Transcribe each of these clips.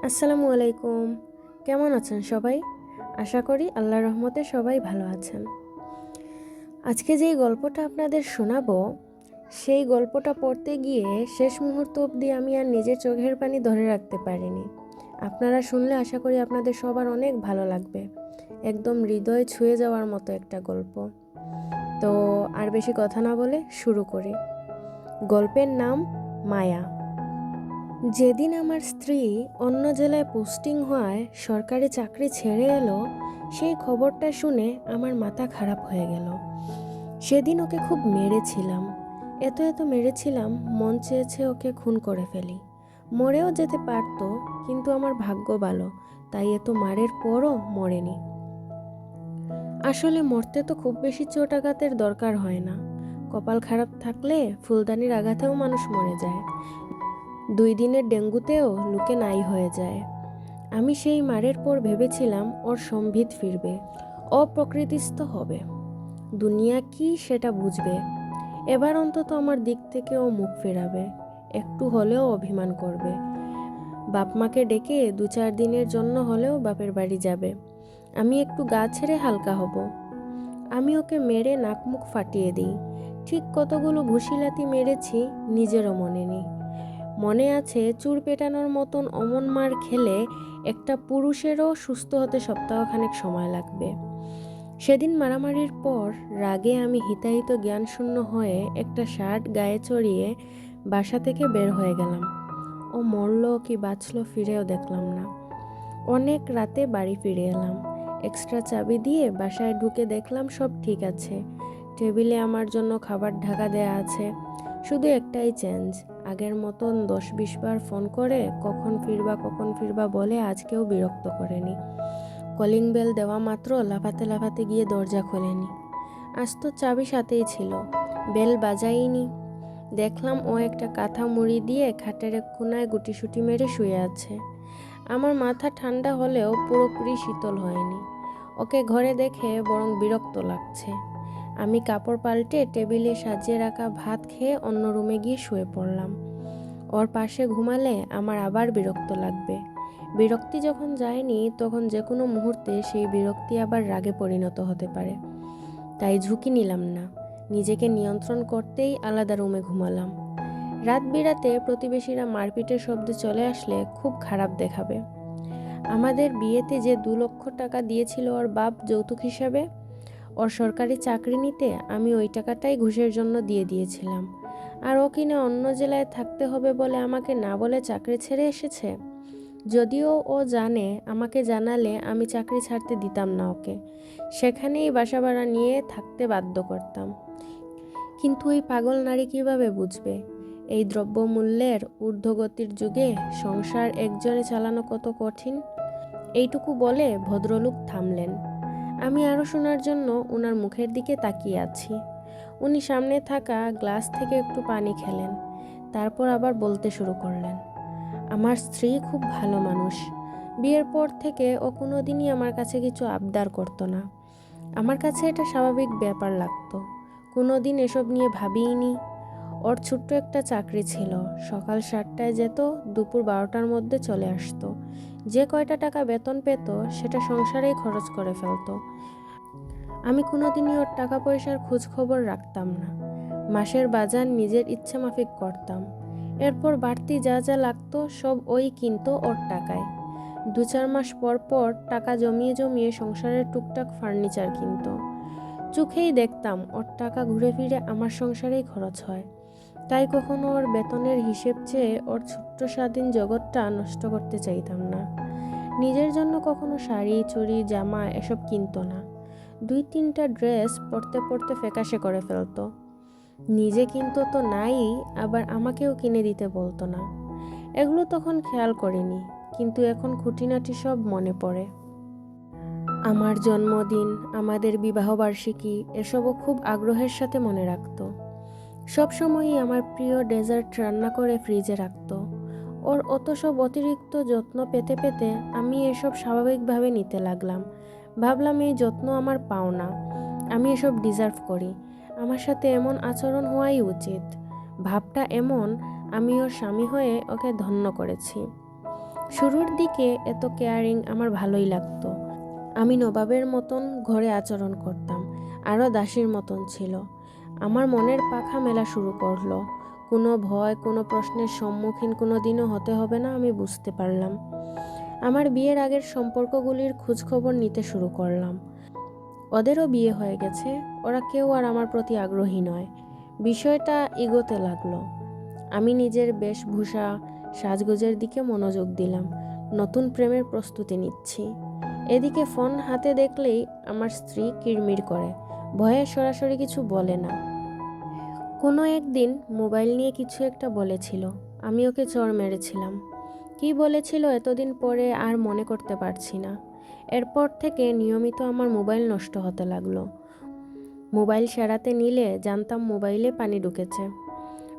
আসসালামু আলাইকুম। কেমন আছেন সবাই? আশা করি আল্লাহর রহমতে সবাই ভালো আছেন। আজকে যেই গল্পটা আপনাদের শোনাবো, সেই গল্পটা পড়তে গিয়ে শেষ মুহূর্ত অবধি আমি আর নিজের চোখের পানি ধরে রাখতে পারিনি। আপনারা শুনলে আশা করি আপনাদের সবার অনেক ভালো লাগবে। একদম হৃদয় ছুঁয়ে যাওয়ার মতো একটা গল্প। তো আর বেশি কথা না বলে শুরু করি। গল্পের নাম মায়া। যেদিন আমার স্ত্রী অন্য জেলায় পোস্টিং হওয়ায় সরকারি চাকরি ছেড়ে এলো, সেই খবরটা শুনে আমার মাথা খারাপ হয়ে গেল। সেদিন ওকে খুব মেরেছিলাম, এত মেরেছিলাম, মন চেয়েছে ওকে খুন করে ফেলি। মরেও যেতে পারতো, কিন্তু আমার ভাগ্য ভালো, তাই এত মারের পরও মরেনি। আসলে মরতে তো খুব বেশি চোট আঘাতের দরকার হয় না। কপাল খারাপ থাকলে ফুলদানির আঘাতেও মানুষ মরে যায়। 2 দিনের ডেঙ্গুতেও লোকে নাই হয়ে যায়। আমি সেই মারের পর ভেবেছিলাম ওর সম্বিত ফিরবে, অপ্রকৃতিস্থ হবে, দুনিয়া কি সেটা বুঝবে। এবার অন্তত আমার দিক থেকে ও মুখ ফেরাবে, একটু হলেও অভিমান করবে। বাপ মাকে ডেকে 2-4 দিনের জন্য হলেও বাপের বাড়ি যাবে। আমি একটু গা ছেড়ে হালকা হব। আমি ওকে মেরে নাক মুখ ফাটিয়ে দিই। ঠিক কতগুলো ঘুষিলাতি মেরেছি নিজেরও মনে নেই। মনে আছে চুর পেটানোর মতন অমন মার খেলে একটা পুরুষেরও সুস্থ হতে সপ্তাহখানেক সময় লাগবে। সেদিন মারামারির পর রাগে আমি হিতাহিত জ্ঞানশূন্য হয়ে একটা শার্ট গায়ে চড়িয়ে বাসা থেকে বের হয়ে গেলাম। ও মরল কি বাঁচল ফিরেও দেখলাম না। অনেক রাতে বাড়ি ফিরে এলাম। এক্সট্রা চাবি দিয়ে বাসায় ঢুকে দেখলাম সব ঠিক আছে। টেবিলে আমার জন্য খাবার ঢাকা দেয়া আছে। শুধু একটাই চেঞ্জ, আগের মতন 10-20 বার ফোন করে কখন ফিরবা বলে আজকেও বিরক্ত করেনি। কলিং বেল দেওয়া মাত্র লাফাতে লাফাতে গিয়ে দরজা খোলেনি। আজ তো চাবি সাথেই ছিল, বেল বাজাইনি। দেখলাম ও একটা কাঁথা মুড়ি দিয়ে খাটের এক কোনায় গুটিসুটি মেরে শুয়ে আছে। আমার মাথা ঠান্ডা হলেও পুরোপুরি শীতল হয়নি। ওকে ঘরে দেখে বরং বিরক্ত লাগছে। আমি কাপড় পাল্টে টেবিলে সাজিয়ে রাখা ভাত খেয়ে অন্য রুমে গিয়ে শুয়ে পড়লাম। ওর পাশে ঘুমালে আমার আবার বিরক্ত লাগবে। বিরক্তি যখন যায়নি, তখন যে কোনো মুহূর্তে সেই বিরক্তি আবার রাগে পরিণত হতে পারে। তাই ঝুঁকি নিলাম না, নিজেকে নিয়ন্ত্রণ করতেই আলাদা রুমে ঘুমালাম। রাত বিরাতে প্রতিবেশীরা মারপিটের শব্দে চলে আসলে খুব খারাপ দেখাবে। আমাদের বিয়েতে যে 2 লক্ষ টাকা দিয়েছিল ওর বাপ যৌতুক হিসাবে, ওর সরকারি চাকরি নিতে আমি ওই টাকাটাই ঘুষের জন্য দিয়ে দিয়েছিলাম। আর ও কিনা অন্য জেলায় থাকতে হবে বলে আমাকে না বলে চাকরি ছেড়ে এসেছে। যদিও ও জানে, আমাকে জানালে আমি চাকরি ছাড়তে দিতাম না ওকে, সেখানেই বাসা ভাড়া নিয়ে থাকতে বাধ্য করতাম। কিন্তু ওই পাগল নারী কিভাবে বুঝবে এই দ্রব্যমূল্যের ঊর্ধ্বগতির যুগে সংসার একজনে চালানো কত কঠিন। এইটুকু বলে ভদ্রলোক থামলেন। আমি আরও শোনার জন্য ওনার মুখের দিকে তাকিয়ে আছি। উনি সামনে থাকা গ্লাস থেকে একটু পানি খেলেন, তারপর আবার বলতে শুরু করলেন। আমার স্ত্রী খুব ভালো মানুষ। বিয়ের পর থেকে ও কোনোদিনই আমার কাছে কিছু আবদার করতো না। আমার কাছে এটা স্বাভাবিক ব্যাপার লাগতো, কোনোদিন এসব নিয়ে ভাবিইনি। ওর ছোট্ট একটা চাকরি ছিল, সকাল 7টায় যেত, দুপুর 12টার মধ্যে চলে আসতো। যে কয়টা টাকা বেতন পেত সেটা সংসারেই খরচ করে ফেলতো। আমি কোনোদিনই ওর টাকা পয়সার খোঁজ খবর রাখতাম না। মাসের বাজার নিজের ইচ্ছে মাফিক করতাম। এরপর বাড়তি যা যা লাগতো সব ওই কিনতো ওর টাকায়। 2-4 মাস পর পর টাকা জমিয়ে জমিয়ে সংসারের টুকটাক ফার্নিচার কিনতো। চোখেই দেখতাম ওর টাকা ঘুরে ফিরে আমার সংসারেই খরচ হয়। তাই কখনো ওর বেতনের হিসেব চেয়ে ওর ছোট্ট স্বাধীন জগৎটা নষ্ট করতে চাইতাম না। নিজের জন্য কখনো শাড়ি, চুড়ি, জামা এসব কিনতো না। 2-3টা ড্রেস পরতে পরতে ফ্যাকাশে করে ফেলতো। নিজে কিনতো তো নাই, আবার আমাকেও কিনে দিতে বলতো না। এগুলো তখন খেয়াল করিনি, কিন্তু এখন খুঁটিনাটি সব মনে পড়ে। আমার জন্মদিন, আমাদের বিবাহবার্ষিকী এসবও খুব আগ্রহের সাথে মনে রাখতো। সবসময়ই আমার প্রিয় ডেজার্ট রান্না করে ফ্রিজে রাখতো। ওর অত সব অতিরিক্ত যত্ন পেতে পেতে আমি এসব স্বাভাবিকভাবে নিতে লাগলাম। ভাবলাম এই যত্ন আমার পাওনা, আমি এসব ডিজার্ভ করি, আমার সাথে এমন আচরণ হওয়াই উচিত। ভাবটা এমন, আমি ওর স্বামী হয়ে ওকে ধন্য করেছি। শুরুর দিকে এত কেয়ারিং আমার ভালোই লাগতো। আমি নবাবের মতন ঘরে আচরণ করতাম, আরও দাসীর মতন ছিল। আমার মনের পাখা মেলা শুরু করলো। কোনো ভয়, কোনো প্রশ্নের সম্মুখীন কোনো দিনও হতে হবে না, আমি বুঝতে পারলাম। আমার বিয়ের আগের সম্পর্কগুলির খোঁজখবর নিতে শুরু করলাম। ওদেরও বিয়ে হয়ে গেছে, ওরা কেউ আর আমার প্রতি আগ্রহী নয়। বিষয়টা এগোতে লাগলো। আমি নিজের বেশভূষা, সাজগোজের দিকে মনোযোগ দিলাম। নতুন প্রেমের প্রস্তুতি নিচ্ছি। এদিকে ফোন হাতে দেখলেই আমার স্ত্রী কিরমির করে, ভয়ে সরাসরি কিছু বলে না। কোনো একদিন মোবাইল নিয়ে কিছু একটা বলেছিল, আমি ওকে চড় মেরেছিলাম। কি বলেছিল এতদিন পরে আর মনে করতে পারছি না। এরপর থেকে নিয়মিত আমার মোবাইল নষ্ট হতে লাগলো। মোবাইল সারাতে নিলে জানতাম মোবাইলে পানি ঢুকেছে।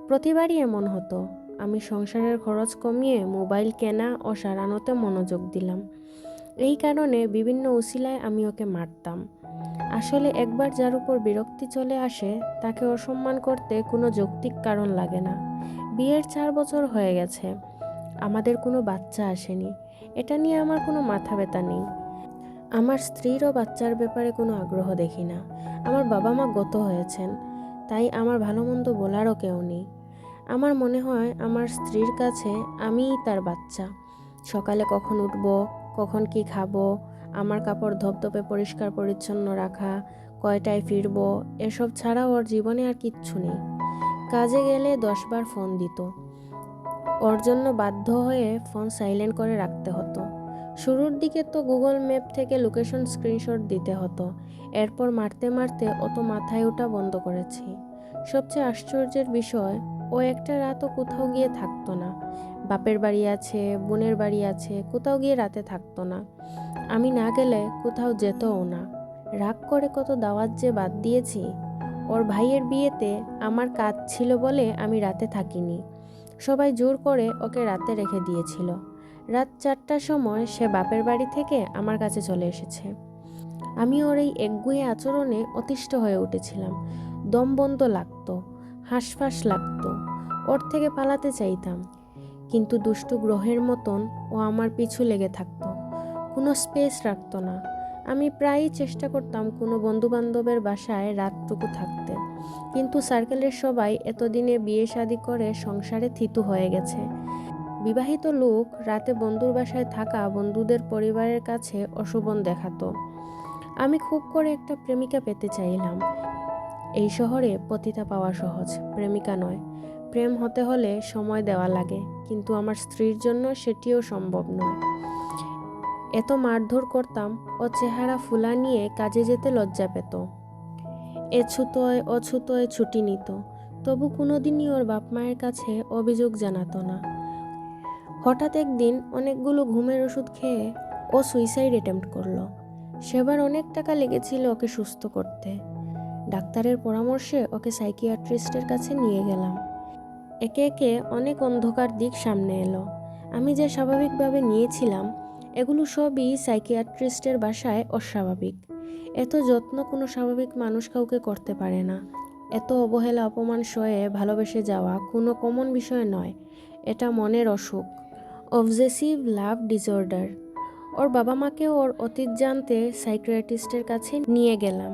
প্রতিবারই এমন হতো। আমি সংসারের খরচ কমিয়ে মোবাইল কেনা ও সারানোতে মনোযোগ দিলাম। এই কারণে বিভিন্ন উছিলায় আমি ওকে মারতাম। আসলে একবার যার উপর বিরক্তি চলে আসে তাকে অসম্মান করতে কোনো যৌক্তিক কারণ লাগে না। বিয়ের 4 বছর হয়ে গেছে, আমাদের কোনো বাচ্চা আসেনি। এটা নিয়ে আমার কোনো মাথা ব্যথা নেই। আমার স্ত্রীরও বাচ্চার ব্যাপারে কোনো আগ্রহ দেখি না। আমার বাবা মা গত হয়েছেন, তাই আমার ভালো মন্দ বলারও কেউ নেই। আমার মনে হয় আমার স্ত্রীর কাছে আমিই তার বাচ্চা। সকালে কখন উঠব, কখন কি খাবো, আমার কাপড় ধপধপে পরিষ্কার পরিচ্ছন্ন রাখা, কয়টায় ফিরব, এসব ছাড়া ওর জীবনে আর কিচ্ছু নেই। কাজে গেলে 10 বার ফোন দিত। ওর জন্য বাধ্য হয়ে ফোন সাইলেন্ট করে রাখতে হতো। শুরুর দিকে তো গুগল ম্যাপ থেকে লোকেশন স্ক্রিনশট দিতে হতো। এরপর মারতে মারতে অত মাথায় ওঠা বন্ধ করেছি। সবচেয়ে আশ্চর্যের বিষয়, ও একটা রাতও কোথাও গিয়ে থাকতো না। বাপের বাড়ি আছে, বোনের বাড়ি আছে, কোথাও গিয়ে রাতে থাকতো না। আমি না গেলে কোথাও যেতও না। রাগ করে কত দাওয়াত যে বাদ দিয়েছি। ওর ভাইয়ের বিয়েতে আমার কাজ ছিল বলে আমি রাতে থাকিনি। সবাই জোর করে ওকে রাতে রেখে দিয়েছিল। রাত 4টার সময় সে বাপের বাড়ি থেকে আমার কাছে চলে এসেছে। আমি ওর এই একগুঁয়ে আচরণে অতিষ্ঠ হয়ে উঠেছিলাম। দম বন্ধ লাগতো, হাঁসফাঁস লাগতো। ওর থেকে পালাতে চাইতাম, কিন্তু দুষ্টু গ্রহের মতন ও আমার পিছু লেগে থাকতো, কোনো স্পেস রাখতো না। আমি প্রায়ই চেষ্টা করতাম কোনো বন্ধুবান্ধবের বাসায় রাতটুকু থাকতে, কিন্তু সার্কেলের সবাই এতদিনে বিয়ে শাদী করে সংসারে থিতু হয়ে গেছে। বিবাহিত লোক রাতে বন্ধুর বাসায় থাকা বন্ধুদের পরিবারের কাছে অশোভন দেখাতো। আমি খুব করে একটা প্রেমিকা পেতে চাইলাম। এই শহরে পতিতা পাওয়া সহজ, প্রেমিকা নয়। প্রেম হতে হলে সময় দেওয়া লাগে, কিন্তু আমার স্ত্রীর জন্য সেটিও সম্ভব নয়। এত মারধর করতাম, ও চেহারা ফুলা নিয়ে কাজে যেতে লজ্জা পেত। ছুতোয় অছুতোয় ছুটি নিত, তবু কোনোদিনই ওর বাপ মায়ের কাছে অভিযোগ জানাতো না। হঠাৎ একদিন অনেকগুলো ঘুমের ওষুধ খেয়ে ও সুইসাইড অ্যাটেম্প্ট করলো। সেবার অনেক টাকা লেগেছিল ওকে সুস্থ করতে। ডাক্তারের পরামর্শে ওকে সাইকিয়াট্রিস্টের কাছে নিয়ে গেলাম। একে একে অনেক অন্ধকার দিক সামনে এলো। আমি যে স্বাভাবিকভাবে নিয়েছিলাম, এগুলো সবই সাইকিয়াট্রিস্টের বাসায় অস্বাভাবিক। এত যত্ন কোনো স্বাভাবিক মানুষ কাউকে করতে পারে না। এত অবহেলা অপমান সয়ে ভালোবেসে যাওয়া কোনো কমন বিষয় নয়। এটা মনের অসুখ, অবজেসিভ লাভ ডিসঅর্ডার। ওর বাবা মাকেও ওর অতীত জানতে সাইকিয়াট্রিস্টের কাছে নিয়ে গেলাম।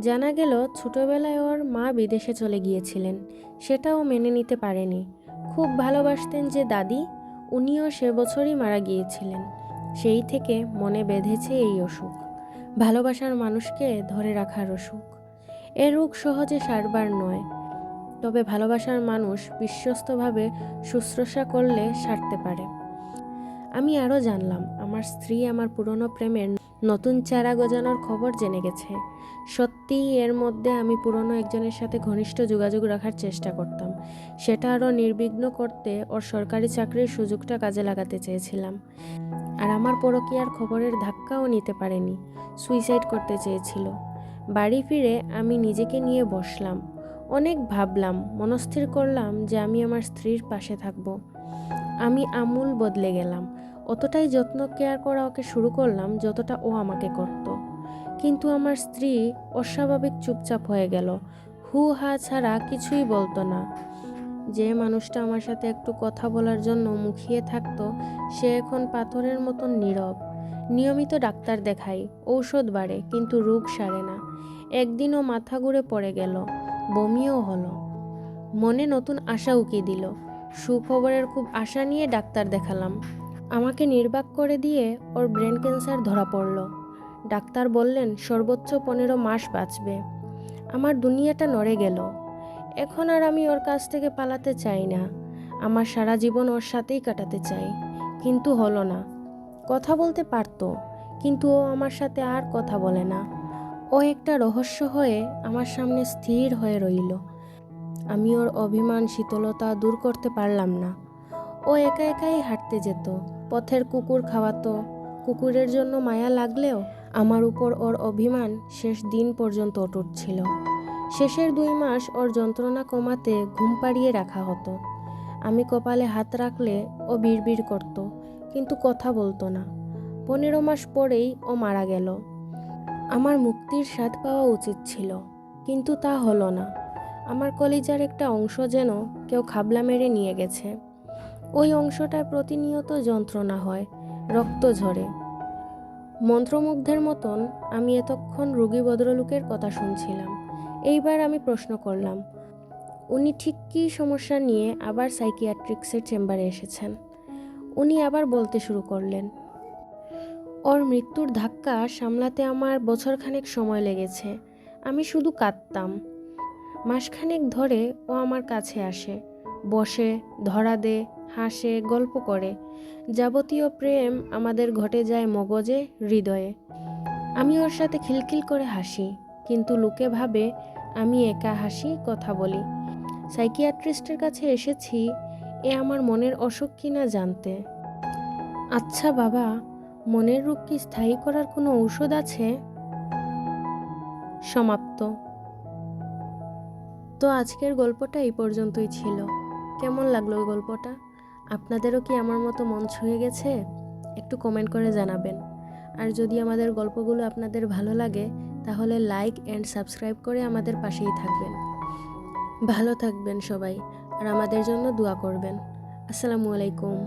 জানা গেল ছোটবেলায় ওর মা বিদেশে চলে গিয়েছিলেন, সেটাও মেনে নিতে পারেনি। খুব ভালোবাসতেন যে দাদি, উনিও সে বছরই মারা গিয়েছিলেন। সেই থেকে মনে বেঁধেছে এই অসুখ, ভালোবাসার মানুষকে ধরে রাখার অসুখ। এ রোগ সহজে সারবার নয়, তবে ভালোবাসার মানুষ বিশ্বস্তভাবে শুশ্রূষা করলে সারতে পারে। আমি আরও জানলাম আমার স্ত্রী আমার পুরনো প্রেমের নতুন চারা গজানোর খবর জেনে গেছে। সত্যিই এর মধ্যে আমি পুরনো একজনের সাথে ঘনিষ্ঠ যোগাযোগ রাখার চেষ্টা করতাম। সেটা আরও নির্বিঘ্ন করতে ওর সরকারি চাকরির সুযোগটা কাজে লাগাতে চেয়েছিলাম। আর আমার পরকীয়ার খবরের ধাক্কাও নিতে পারেনি, সুইসাইড করতে চেয়েছিল। বাড়ি ফিরে আমি নিজেকে নিয়ে বসলাম। অনেক ভাবলাম, মনস্থির করলাম যে আমি আমার স্ত্রীর পাশে থাকব। আমি আমূল বদলে গেলাম। অতটাই যত্ন কেয়ার করা ওকে শুরু করলাম যতটা ও আমাকে করত। কিন্তু আমার স্ত্রী অস্বাভাবিক চুপচাপ হয়ে গেল। হু হা ছাড়া কিছুই বলতো না। যে মানুষটা আমার সাথে একটু কথা বলার জন্য মুখিয়ে থাকতো, সে এখন পাথরের মতন নীরব। নিয়মিত ডাক্তার দেখাই, ঔষধ বাড়ে, কিন্তু রোগ সারে না। একদিনও মাথা ঘুরে পড়ে গেল, বমিও হলো। মনে নতুন আশা উকি দিল। সুখবরের খুব আশা নিয়ে ডাক্তার দেখালাম। আমাকে নির্বাক করে দিয়ে ওর ব্রেন ক্যান্সার ধরা পড়ল। ডাক্তার বললেন সর্বোচ্চ 15 মাস বাঁচবে। আমার দুনিয়াটা নড়ে গেল। এখন আর আমি ওর কাছ থেকে পালাতে চাই না। আমার সারা জীবন ওর সাথেই কাটাতে চাই। কিন্তু হলো না। কথা বলতে পারতো, কিন্তু ও আমার সাথে আর কথা বলে না। ও একটা রহস্য হয়ে আমার সামনে স্থির হয়ে রইল। আমি ওর অভিমান, শীতলতা দূর করতে পারলাম না। ও একা একাই হাঁটতে যেত, পথের কুকুর খাওয়াতো। কুকুরের জন্য মায়া লাগলেও আমার উপর ওর অভিমান শেষ দিন পর্যন্ত অটুট ছিল। শেষের 2 মাস ওর যন্ত্রণা কমাতে ঘুম পাড়িয়ে রাখা হতো। আমি কপালে হাত রাখলে ও বিড়বিড় করত, কিন্তু কথা বলতো না। 15 মাস পরেই ও মারা গেল। আমার মুক্তির স্বাদ পাওয়া উচিত ছিল, কিন্তু তা হলো না। আমার কলিজার একটা অংশ যেন কেউ খাবলা মেরে নিয়ে গেছে। ওই অংশটায় প্রতিনিয়ত যন্ত্রণা হয়, রক্ত ঝরে। মন্ত্রমুগ্ধের মতন আমি এতক্ষণ রোগী ভদ্রলোকের কথা শুনছিলাম। এইবার আমি প্রশ্ন করলাম, উনি ঠিক কী সমস্যা নিয়ে আবার সাইকিয়াট্রিক্সের চেম্বারে এসেছেন? উনি আবার বলতে শুরু করলেন, ওর মৃত্যুর ধাক্কা সামলাতে আমার বছরখানেক সময় লেগেছে। আমি শুধু কাঁদতাম। মাসখানেক ধরে ও আমার কাছে আসে, বসে, ধরা দে, হাসে, গল্প করে। যাবতীয় প্রেম আমাদের ঘটে যায় মগজে, হৃদয়ে। আমি ওর সাথে খিলখিল করে হাসি, কিন্তু লোকে ভাবে আমি একা হাসি, কথা বলি। সাইকিয়াট্রিস্টের কাছে এসেছি এ আমার মনের অসুখ কিনা জানতে। আচ্ছা বাবা, মনের রোগ কি স্থায়ী করার কোনো ঔষধ আছে? সমাপ্ত। তো আজকের গল্পটা এই পর্যন্তই ছিল। কেমন লাগলো ওই গল্পটা? আপনাদেরও কি আমার মতো মন ছুঁয়ে গেছে? একটু কমেন্ট করে জানাবেন। আর যদি আমাদের গল্পগুলো আপনাদের ভালো লাগে, তাহলে লাইক অ্যান্ড সাবস্ক্রাইব করে আমাদের পাশেই থাকবেন। ভালো থাকবেন সবাই, আর আমাদের জন্য দোয়া করবেন। আসসালামু আলাইকুম।